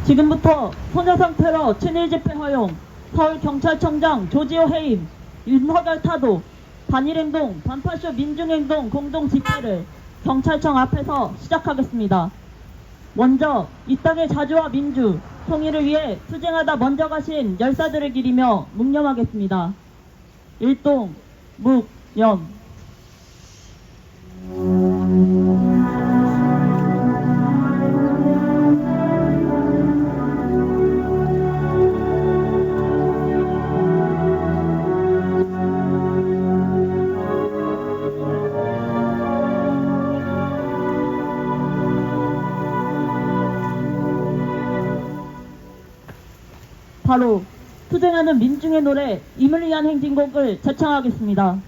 지금부터 소녀상 테러 친일 집회 허용, 서울경찰청장 조지호 해임, 윤석열 타도, 반일행동, 반파쇼 민중행동 공동 집회를 경찰청 앞에서 시작하겠습니다. 먼저 이 땅의 자주와 민주, 통일을 위해 투쟁하다 먼저 가신 열사들을 기리며 묵념하겠습니다. 일동, 묵, 염. 바로 투쟁하는 민중의 노래 임을 위한 행진곡을 제창하겠습니다.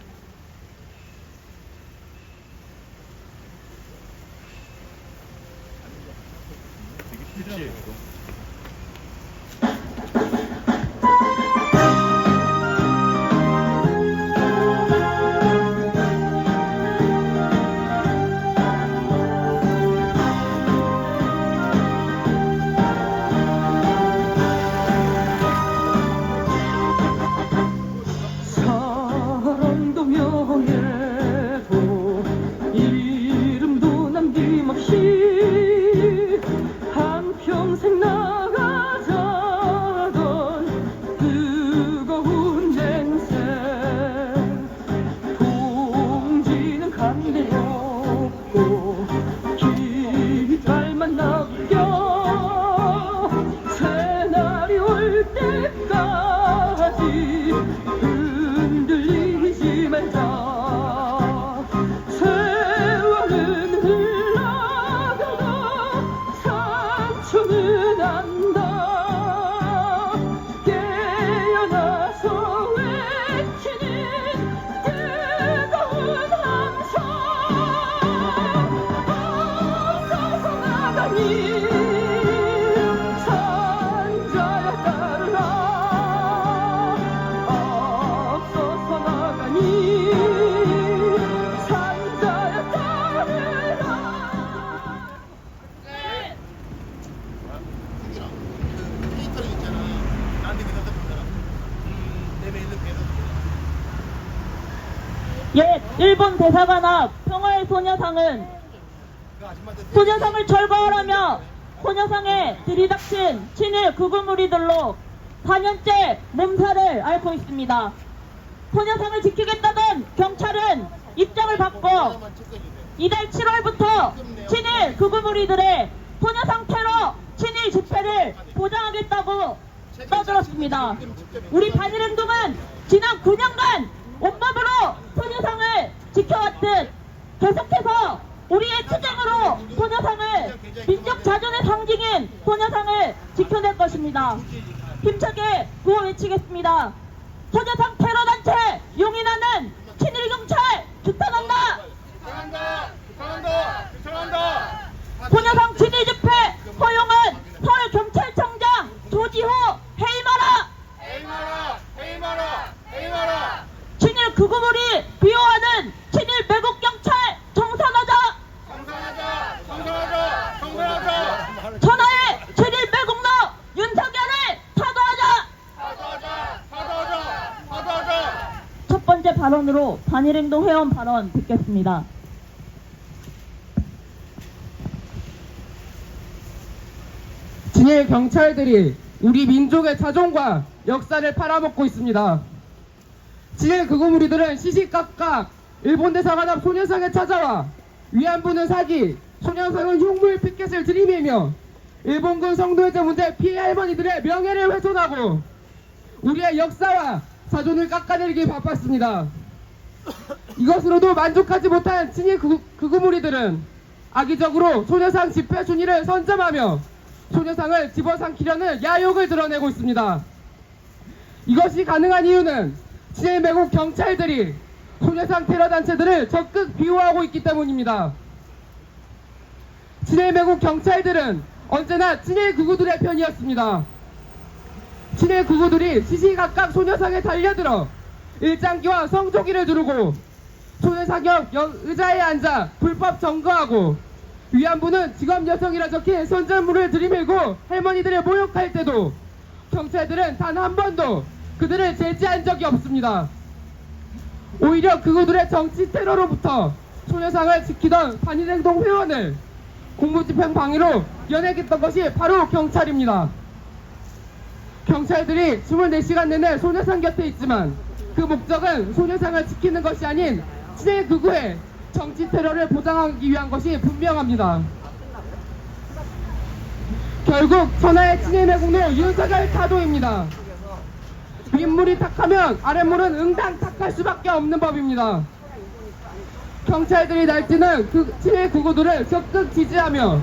한평생 나가자던 뜨거운 맹세 동지는 간대없고 깃발만 남겨 새날이 올 때까지 흔들리지 말자. 춤은 안다. 깨어나서 외치는 뜨거운 함성. 앞서서 나가니 산자야 따르라. 앞서서 나가니 산자야 따르라. 옛 일본 대사관 앞 평화의 소녀상은 소녀상을 철거하라며 소녀상에 들이닥친 친일 극우무리들로 4년째 몸살을 앓고 있습니다. 소녀상을 지키겠다던 경찰은 입장을 바꿔 이달 7월부터 친일 극우무리들의 소녀상 테러 친일 집회를 보장하겠다고 떠들었습니다. 우리 반일행동은 지난 9년간 온몸으로 소녀상을 지켜왔듯 계속해서 우리의 투쟁으로 소녀상을 민족 자존의 상징인 소녀상을 지켜낼 것입니다. 힘차게 구호 외치겠습니다. 소녀상 테러단체 용인하는 친일경찰 규탄한다! 소녀상 친일 집회 허용은 서울경찰청장 조지호 해임하라! 친일 극우물이 비호하는 친일 매국경찰 청산하자! 천하의 친일 매국노 윤석열을 사과하자! 첫 번째 발언으로 반일행동 회원 발언 듣겠습니다. 친일 경찰들이 우리 민족의 자존과 역사를 팔아먹고 있습니다. 친일 극우무리들은 시시각각 일본 대사관 앞 소녀상에 찾아와 위안부는 사기, 소녀상은 흉물 피켓을 들이밀며 일본군 성노예제 문제 피해 할머니들의 명예를 훼손하고 우리의 역사와 자존을 깎아내리기 바빴습니다. 이것으로도 만족하지 못한 친일 극우무리들은 악의적으로 소녀상 집회 준위를 선점하며 소녀상을 집어삼키려는 야욕을 드러내고 있습니다. 이것이 가능한 이유는 친일 매국 경찰들이 소녀상 테러 단체들을 적극 비호하고 있기 때문입니다. 친일 매국 경찰들은 언제나 친일 극우들의 편이었습니다. 친일 극우들이 시시각각 소녀상에 달려들어 일장기와 성조기를 두르고 소녀상 옆 의자에 앉아 불법 점거하고 위안부는 직업 여성이라 적힌 선전물을 들이밀고 할머니들을 모욕할 때도 경찰들은 단 한 번도 그들을 제지한 적이 없습니다. 오히려 그들의 정치 테러로부터 소녀상을 지키던 반일행동 회원을 공무집행 방해로 연행했던 것이 바로 경찰입니다. 경찰들이 24시간 내내 소녀상 곁에 있지만 그 목적은 소녀상을 지키는 것이 아닌 친일 극우의 정치 테러를 보장하기 위한 것이 분명합니다. 결국 천하의 친일 매국노 윤석열 타도입니다. 윗물이 탁하면 아랫물은 응당 탁할 수밖에 없는 법입니다. 경찰들이 날뛰는 그 친일 극우들을 적극 지지하며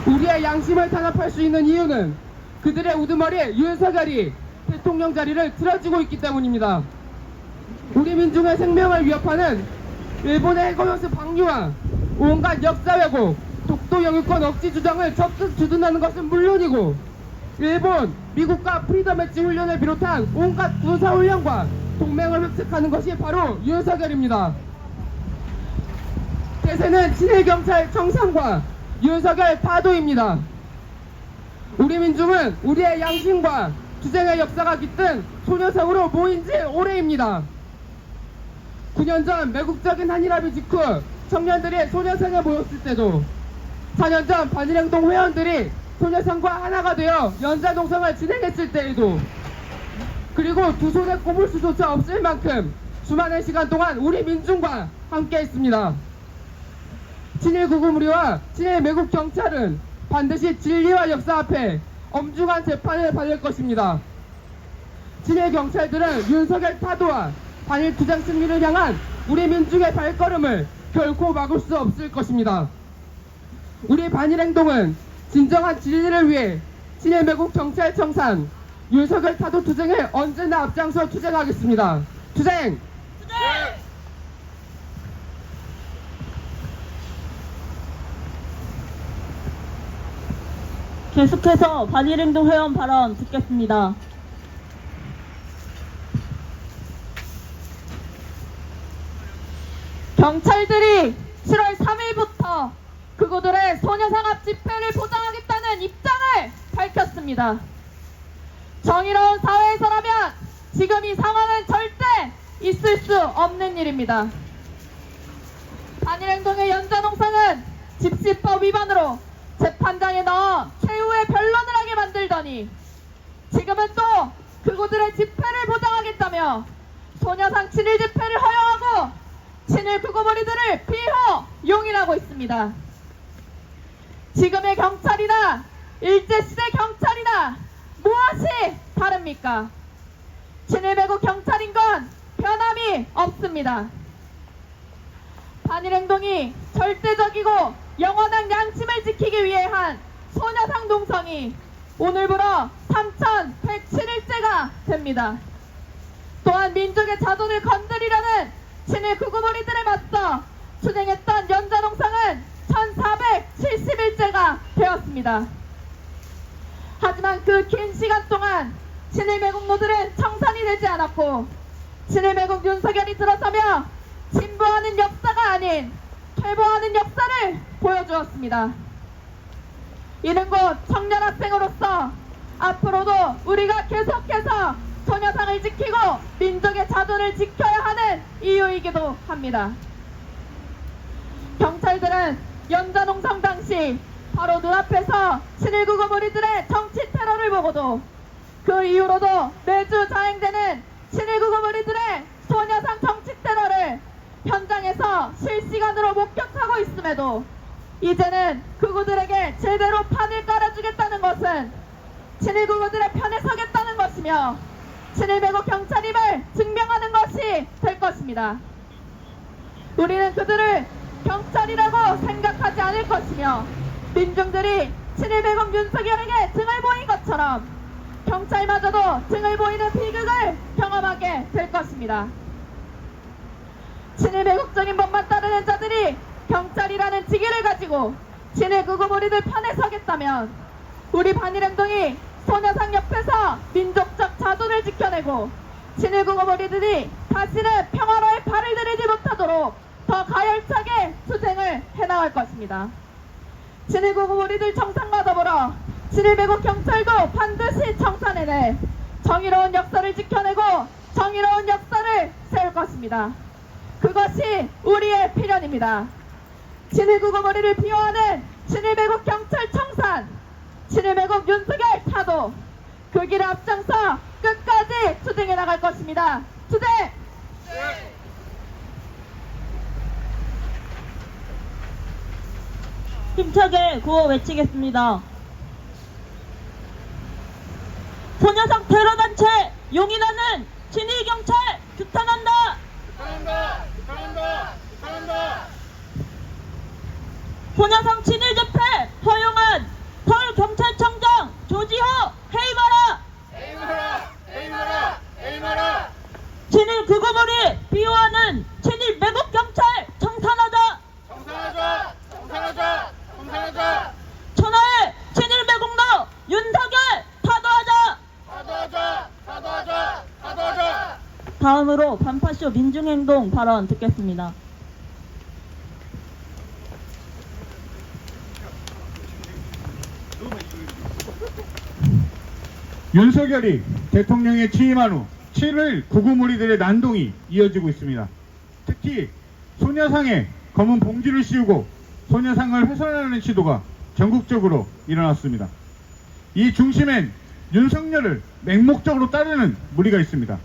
우리의 양심을 탄압할 수 있는 이유는 그들의 우두머리 윤석열이 대통령 자리를 틀어지고 있기 때문입니다. 우리 민중의 생명을 위협하는 일본의 해거연수 방류와 온갖 역사 왜곡, 독도 영유권 억지 주장을 적극 주둔하는 것은 물론이고 일본, 미국과 프리덤 엣지 훈련을 비롯한 온갖 군사 훈련과 동맹을 획득하는 것이 바로 윤석열입니다. 대세는 친일 경찰 청산과 윤석열 타도입니다. 우리 민중은 우리의 양심과 투쟁의 역사가 깃든 소녀상으로 모인 지 오래입니다. 9년 전 매국적인 한일합의 직후 청년들이 소녀상에 모였을 때도 4년 전 반일행동 회원들이 소녀상과 하나가 되어 연자동성을 진행했을 때에도 그리고 두 손에 꼽을 수조차 없을 만큼 수많은 시간 동안 우리 민중과 함께 했습니다. 친일 극우무리와 친일 매국 경찰은 반드시 진리와 역사 앞에 엄중한 재판을 받을 것입니다. 친일 경찰들은 윤석열 타도와 반일 투쟁 승리를 향한 우리 민중의 발걸음을 결코 막을 수 없을 것입니다. 우리 반일행동은 진정한 진리를 위해 친일 매국 경찰 청산, 윤석열 타도 투쟁에 언제나 앞장서 투쟁하겠습니다. 투쟁! 계속해서 반일행동 회원 발언 듣겠습니다. 경찰들이 7월 3일부터 그구들의 소녀상 앞 집회를 보장하겠다는 입장을 밝혔습니다. 정의로운 사회에서라면 지금 이 상황은 절대 있을 수 없는 일입니다. 반일행동의 연자동상은 집시법 위반으로 재판장에 넣어 최후의 변론을 하게 만들더니 지금은 또 그구들의 집회를 보장하겠다며 소녀상 친일 집회를 허용하고 친일 극우머리들을 비호 용인하고 있습니다. 지금의 경찰이나 일제시대 경찰이나 무엇이 다릅니까? 친일 매국 경찰인 건 변함이 없습니다. 반일행동이 절대적이고 영원한 양심을 지키기 위해 한 소녀상 동성이 오늘부로 3107일째가 됩니다. 또한 민족의 자존을 건드리려는 친일 극우무리들에 맞서 투쟁했던 연자동상은 1470일째가 되었습니다. 하지만 그 긴 시간 동안 친일 매국노들은 청산이 되지 않았고 친일 매국 윤석열이 들어서며 진보하는 역사가 아닌 퇴보하는 역사를 보여주었습니다. 이는 곧 청년 학생으로서 앞으로도 우리가 계속해서 소녀상을 지키고 민족의 자존을 지켜야 하는 이유이기도 합니다. 경찰들은 연자동성 당시 바로 눈앞에서 친일 극우무리들의 정치 테러를 보고도 그 이후로도 매주 자행되는 친일 극우무리들의 소녀상 정치 테러를 현장에서 실시간으로 목격하고 있음에도 이제는 극우들에게 제대로 판을 깔아주겠다는 것은 친일 극우들의 편에 서겠다는 것이며 친일 매국 경찰임을 증명하는 것이 될 것입니다. 우리는 그들을 경찰이라고 생각하지 않을 것이며 민중들이 친일 매국 윤석열에게 등을 보인 것처럼 경찰마저도 등을 보이는 비극을 경험하게 될 것입니다. 친일 매국적인 법만 따르는 자들이 경찰이라는 직위를 가지고 친일 극우무리들 편에 서겠다면 우리 반일행동이 소녀상 옆에서 민족적 자존을 지켜내고 친일 극우무리들이 다시는 평화로의 발을 들이지 못하도록 더 가열차게 투쟁을 해나갈 것입니다. 친일 구구무리들 청산과 더불어 친일 매국 경찰도 반드시 청산해내 정의로운 역사를 지켜내고 정의로운 역사를 세울 것입니다. 그것이 우리의 필연입니다. 친일 구구무리를 비호하는 친일 매국 경찰 청산, 친일 매국 윤석열 타도 그 길을 앞장서 끝까지 투쟁해 나갈 것입니다. 투쟁! 힘차게 구호 외치겠습니다. 소녀상 테러단체 용인하는 친일경찰 규탄한다! 소녀상 친일 집회 허용한 서울경찰청장 조지호 해임하라! 친일 구구무리 비호하는 친일 매국 경찰 청산하자! 천하의 친일 매국노 윤석열 타도하자! 다음으로 반파쇼 민중행동 발언 듣겠습니다. 윤석열이 대통령에 취임한 후 7일 구구무리들의 난동이 이어지고 있습니다. 특히 소녀상에 검은 봉지를 씌우고 소녀상을 훼손하는 시도가 전국적으로 일어났습니다. 이 중심엔 윤석열을 맹목적으로 따르는 무리가 있습니다.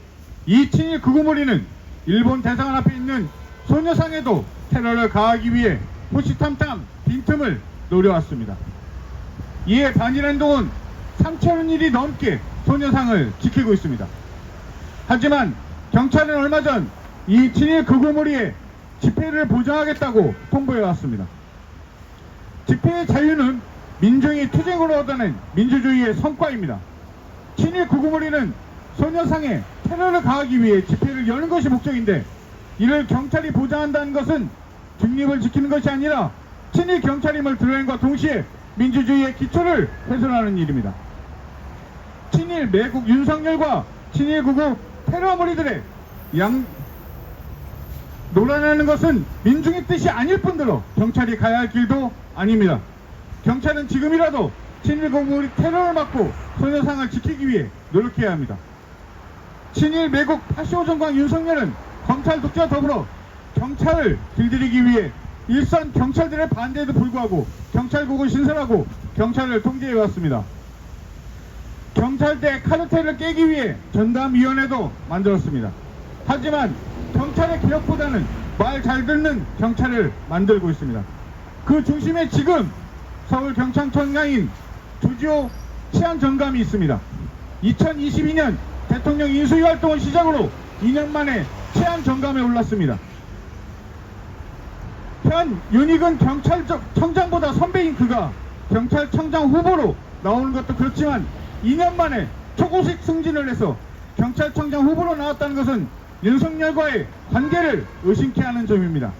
이 친일 구구무리는 일본 대사관 앞에 있는 소녀상에도 테러를 가하기 위해 호시탐탐 빈틈을 노려왔습니다. 이에 반일행동은 3천여 일이 넘게 소녀상을 지키고 있습니다. 하지만 경찰은 얼마 전 이 친일 구구무리의 집회를 보장하겠다고 통보해왔습니다. 집회의 자유는 민중이 투쟁으로 얻어낸 민주주의의 성과입니다. 친일 구구무리는 소녀상에 테러를 가하기 위해 집회를 여는 것이 목적인데 이를 경찰이 보장한다는 것은 중립을 지키는 것이 아니라 친일 경찰임을 드러낸과 동시에 민주주의의 기초를 훼손하는 일입니다. 친일 매국 윤석열과 친일 구구 테러무리들의 놀아나는 것은 민중의 뜻이 아닐 뿐더러 경찰이 가야 할 길도 아닙니다. 경찰은 지금이라도 친일 구구무리 테러를 막고 소녀상을 지키기 위해 노력해야 합니다. 친일 매국 파쇼 정광 윤석열은 검찰 독재와 더불어 경찰을 길들이기 위해 일선 경찰들의 반대에도 불구하고 경찰국을 신설하고 경찰을 통제해왔습니다. 경찰대 카르텔을 깨기 위해 전담위원회도 만들었습니다. 하지만 경찰의 개혁보다는 말 잘 듣는 경찰을 만들고 있습니다. 그 중심에 지금 서울경찰청장인 조지호 치안정감이 있습니다. 2022년 대통령 인수위 활동을 시작으로 2년 만에 치안정감에 올랐습니다. 현 윤익은 경찰청장보다 선배인 그가 경찰청장 후보로 나오는 것도 그렇지만 2년 만에 초고식 승진을 해서 경찰청장 후보로 나왔다는 것은 윤석열과의 관계를 의심케 하는 점입니다.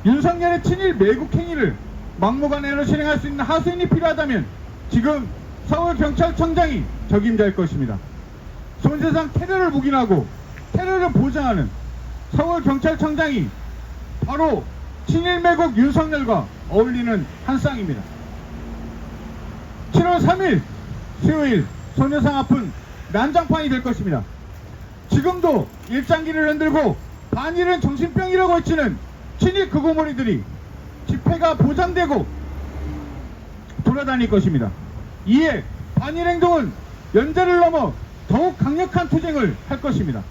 윤석열의 친일 매국 행위를 막무가내로 실행할 수 있는 하수인이 필요하다면 지금 서울경찰청장이 적임자일 것입니다. 소녀상 테러를 묵인하고 테러를 보장하는 서울경찰청장이 바로 친일 매국 윤석열과 어울리는 한 쌍입니다. 7월 3일 수요일 소녀상 앞은 난장판이 될 것입니다. 지금도 일장기를 흔들고 반일은 정신병이라고 외치는 친일 구구무리들이 집회가 보장되고 돌아다닐 것입니다. 이에 반일행동은 연대를 넘어 더욱 강력한 투쟁을 할 것입니다.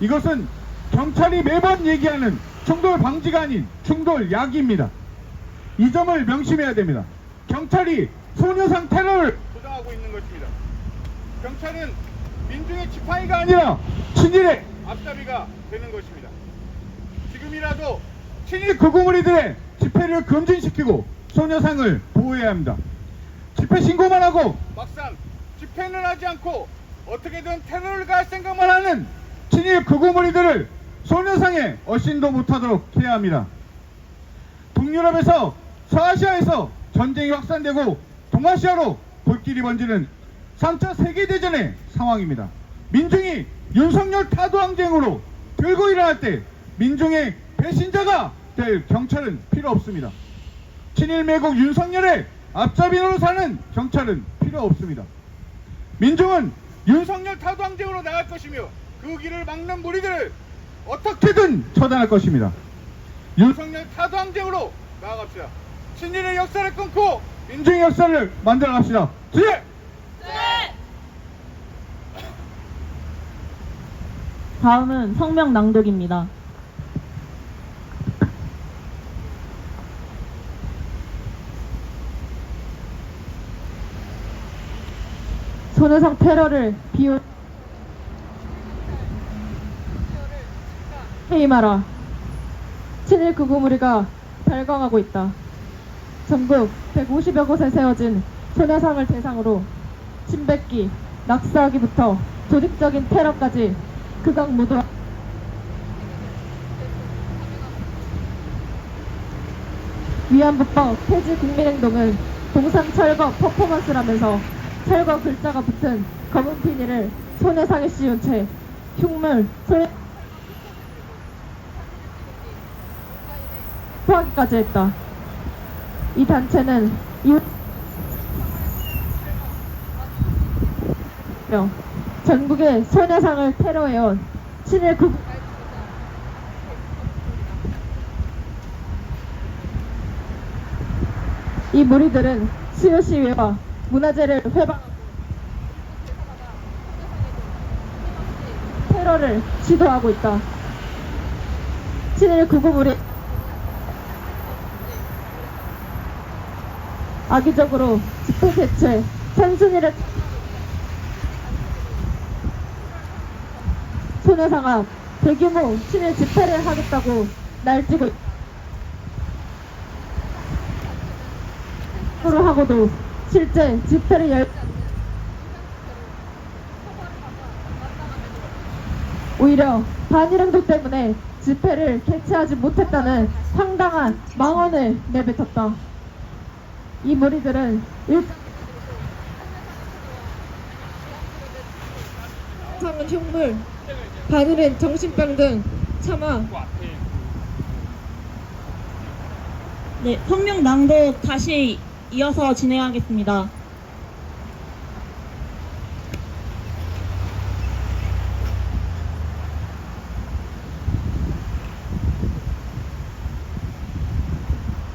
이것은 경찰이 매번 얘기하는 충돌 방지가 아닌 충돌 야기입니다. 이 점을 명심해야 됩니다. 경찰이 소녀상 테러를 보장하고 있는 것입니다. 경찰은 민중의 지팡이가 아니라 친일의 앞잡이가 되는 것입니다. 지금이라도 친일 구구무리들의 집회를 금진시키고 소녀상을 보호해야 합니다. 집회 신고만 하고 막상 집회는 하지 않고 어떻게든 테러를 가할 생각만 하는 친일 구구무리들을 소녀상에 얼씬도 못하도록 해야 합니다. 북유럽에서 서아시아에서 전쟁이 확산되고 동아시아로 불길이 번지는 3차 세계대전의 상황입니다. 민중이 윤석열 타도항쟁으로 들고 일어날 때 민중의 배신자가 될 경찰은 필요 없습니다. 친일 매국 윤석열의 앞잡이 노릇하는 경찰은 필요 없습니다. 민중은 윤석열 타도항쟁으로 나갈 것이며 그 길을 막는 무리들을 어떻게든 처단할 것입니다. 윤석열 타도항쟁으로 나아갑시다. 친일의 역사를 끊고 민중의 역사를 만들어 갑시다. 주의! 다음은 성명 낭독입니다. 손해상 테러를 비웃 해임하라. 친일 극우 무리가 발광하고 있다. 전국 150여 곳에 세워진 손해상을 대상으로 침뱉기, 낙사하기부터 조직적인 테러까지 극악무도 위안부법 폐지 국민행동은 동상 철거 퍼포먼스라면서 철거 글자가 붙은 검은 비닐을 손해상에 씌운 채 흉물, 포하기까지 했다. 이 단체는 이후 전국의 손해상을 테러해온 친일 극우 이 무리들은 수요 시위와 문화재를 회방하고 테러를 시도하고 있다. 친일 극우 무리 악의적으로 집회 개최, 선순위를 손해상 앞 대규모 친일 집회를 하겠다고 날뛰고 하고도 실제 집회를 열지 오히려 반일행동 때문에 집회를 개최하지 못했다는 황당한 망언을 내뱉었다. 이 무리들은 상은 흉물, 바늘은 정신병 등 차마 네, 성명 낭독 다시 이어서 진행하겠습니다.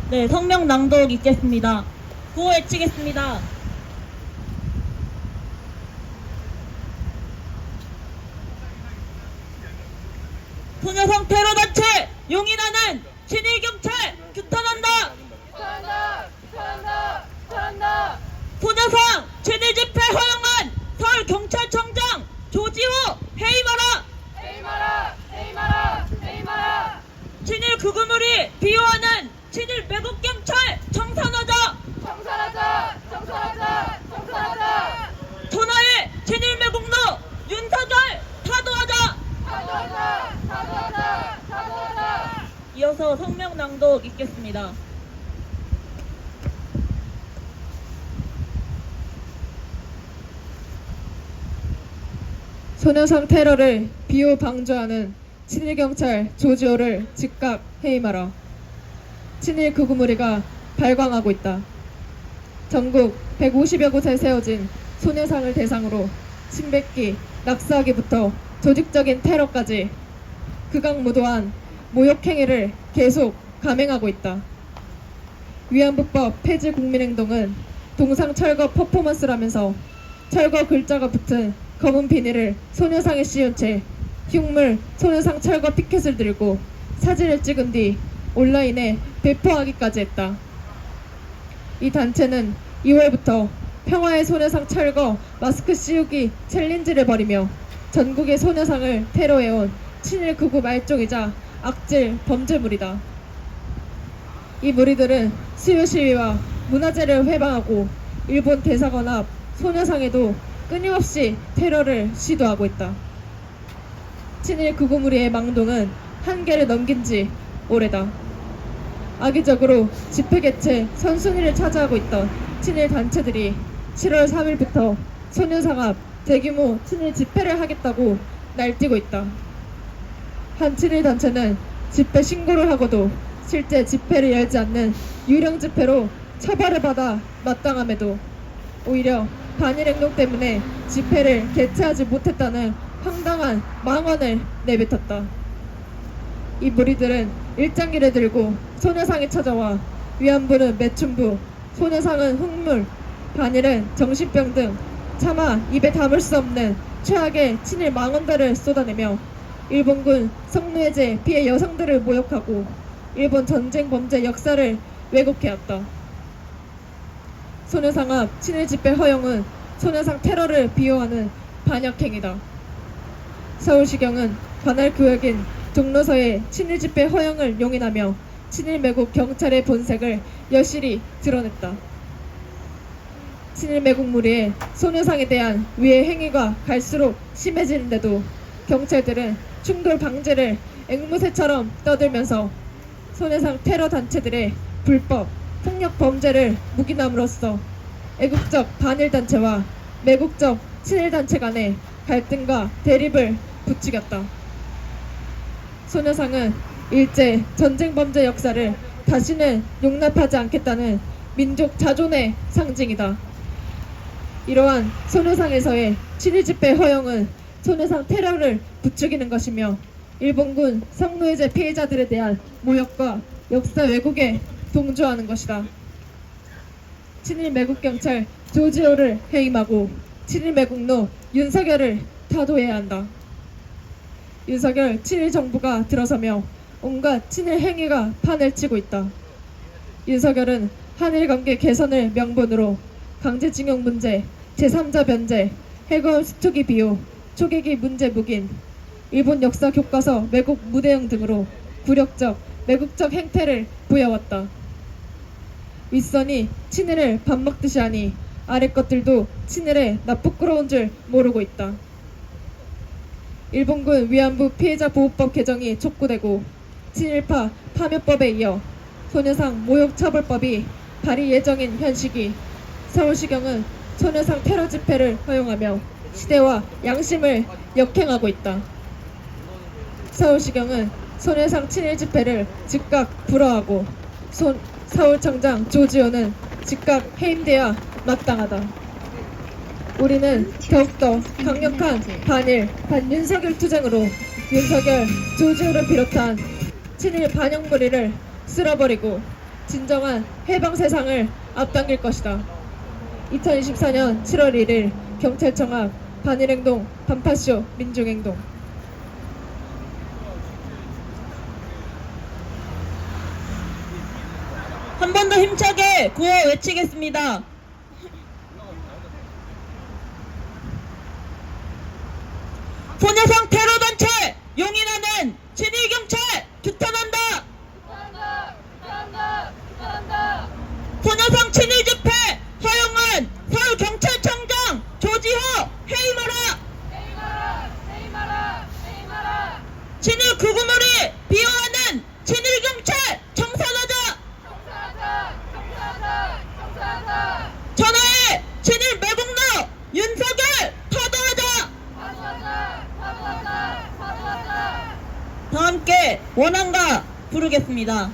네, 성명 낭독 있겠습니다. 구호 외치겠습니다. 소녀상 테러 단체 용인하는 친일 경찰 규탄한다. 소녀상 친일 집회 허용한 서울 경찰청장 조지호 해임하라. 친일 극우물이 비호하는 친일 매국 경찰 청산하자. 천하의 친일 매국노 윤석열 타도하자. 이어서 성명 낭독 있겠습니다. 소녀상 테러를 비호 방조하는 친일 경찰 조지호를 즉각 해임하라. 친일 극우 무리가 발광하고 있다. 전국 150여 곳에 세워진 소녀상을 대상으로 침뱉기, 낙사하기부터 조직적인 테러까지 극악무도한 모욕행위를 계속 감행하고 있다. 위안부법 폐지 국민행동은 동상 철거 퍼포먼스라면서 철거 글자가 붙은 검은 비닐을 소녀상에 씌운 채 흉물 소녀상 철거 피켓을 들고 사진을 찍은 뒤 온라인에 배포하기까지 했다. 이 단체는 2월부터 평화의 소녀상 철거 마스크 씌우기 챌린지를 벌이며 전국의 소녀상을 테러해온 친일 극우 말종이자 악질 범죄물이다. 이 무리들은 수요 시위와 문화재를 회방하고 일본 대사관 앞 소녀상에도 끊임없이 테러를 시도하고 있다. 친일 극우 무리의 망동은 한계를 넘긴 지 오래다. 악의적으로 집회 개최 선순위를 차지하고 있던 친일 단체들이 7월 3일부터 소녀상 앞 대규모 친일 집회를 하겠다고 날뛰고 있다. 한 친일 단체는 집회 신고를 하고도 실제 집회를 열지 않는 유령 집회로 처벌을 받아 마땅함에도 오히려 반일 행동 때문에 집회를 개최하지 못했다는 황당한 망언을 내뱉었다. 이 무리들은 일장기를 들고 소녀상에 찾아와 위안부는 매춘부, 소녀상은 흙물, 반일은 정신병 등 차마 입에 담을 수 없는 최악의 친일 망언들을 쏟아내며 일본군 성노예제 피해 여성들을 모욕하고 일본 전쟁 범죄 역사를 왜곡해왔다. 소녀상 앞 친일 집회 허용은 소녀상 테러를 비호하는 반역행위다. 서울시경은 관할 구역인 종로서의 친일 집회 허용을 용인하며 친일 매국 경찰의 본색을 여실히 드러냈다. 친일 매국 무리의 소녀상에 대한 위해 행위가 갈수록 심해지는데도 경찰들은 충돌 방지를 앵무새처럼 떠들면서 소녀상 테러 단체들의 불법 폭력 범죄를 묵인함으로써 애국적 반일 단체와 매국적 친일 단체 간의 갈등과 대립을 부추겼다. 소녀상은 일제 전쟁 범죄 역사를 다시는 용납하지 않겠다는 민족 자존의 상징이다. 이러한 소녀상에서의 친일 집회 허용은 소녀상 테러를 부추기는 것이며 일본군 성노예제 피해자들에 대한 모욕과 역사 왜곡에 동조하는 것이다. 친일 매국 경찰 조지호를 해임하고 친일 매국노 윤석열을 타도해야 한다. 윤석열 친일 정부가 들어서며 온갖 친일 행위가 판을 치고 있다. 윤석열은 한일 관계 개선을 명분으로 강제징용 문제, 제3자 변제, 해고원 수초기 비호, 초계기 문제 묵인, 일본 역사 교과서 매국 무대응 등으로 굴욕적, 매국적 행태를 보여왔다. 윗선이 친일을 밥 먹듯이 하니 아래 것들도 친일에 나쁘끄러운 줄 모르고 있다. 일본군 위안부 피해자 보호법 개정이 촉구되고 친일파 파묘법에 이어 소녀상 모욕처벌법이 발의 예정인 현시기 서울시경은 소녀상 테러 집회를 허용하며 시대와 양심을 역행하고 있다. 서울시경은 소녀상 친일 집회를 즉각 불허하고 서울청장 조지호는 즉각 해임돼야 마땅하다. 우리는 더욱더 강력한 반일, 반윤석열 투쟁으로 윤석열, 조지호를 비롯한 친일 반역 무리를 쓸어버리고 진정한 해방 세상을 앞당길 것이다. 2024년 7월 1일 경찰청 앞 반일행동, 반파쇼, 민중행동. 한 번 더 힘차게 구호 외치겠습니다. 소녀상 테러 단체 용인하는 친일 경찰 규탄한다. 소녀상 친일 집회 허용은 서울 경찰청장 조지호 해임하라. 친일 극우물이 비호하는 친일 경찰 청산하자. 전화해 친일 매국노 윤석열 타도하자. 다 함께 원한가 부르겠습니다.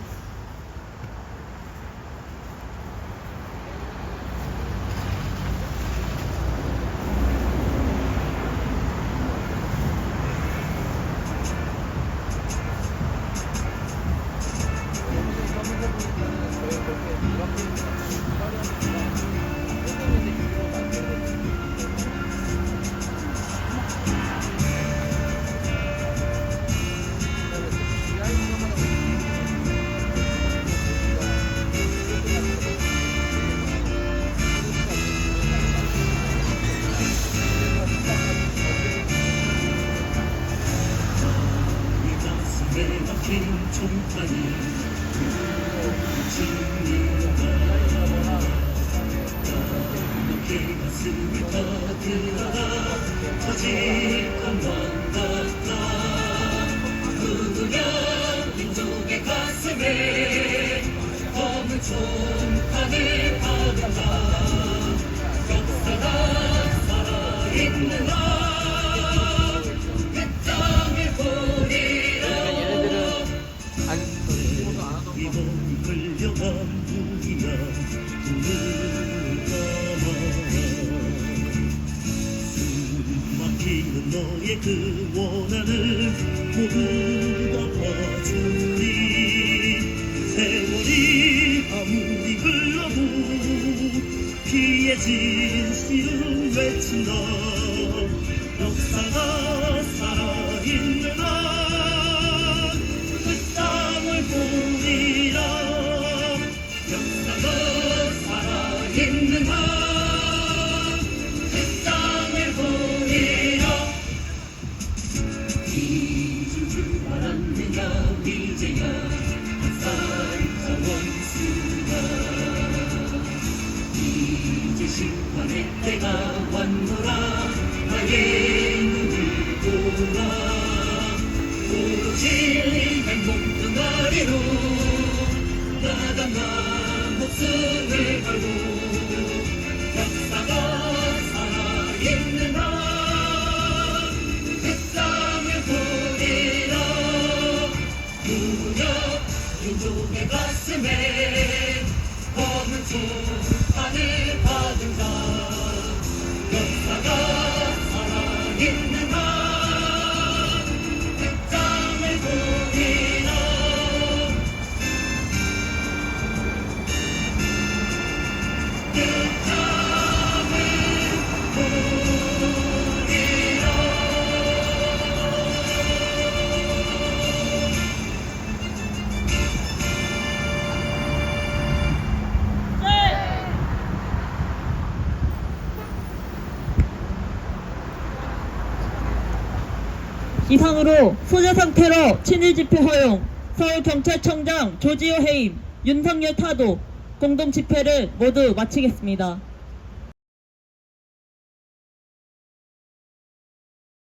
진실은 외친다. 역사가 살아있는 한 그 땅을 보리라. 역사가 살아있는 한 그 땅을 보리라. 잊을 줄 알았느냐 이제야 학살자 원수가. 이제 심판의 때가 왔노라. 나의 눈을 보라. 오로지 행복 등아리로 나가 목숨을 걸고 역사가 살아있는 한 그 땅을 보리라. 무력 민족의 가슴에 검은 총판을 받은다. 역사가 살아있는 한 그 땅을 보리라. 그 땅을 보리라. 이상으로 소녀상 테러 친일 집회 허용, 서울경찰청장 조지호 해임, 윤석열 타도 공동 집회를 모두 마치겠습니다.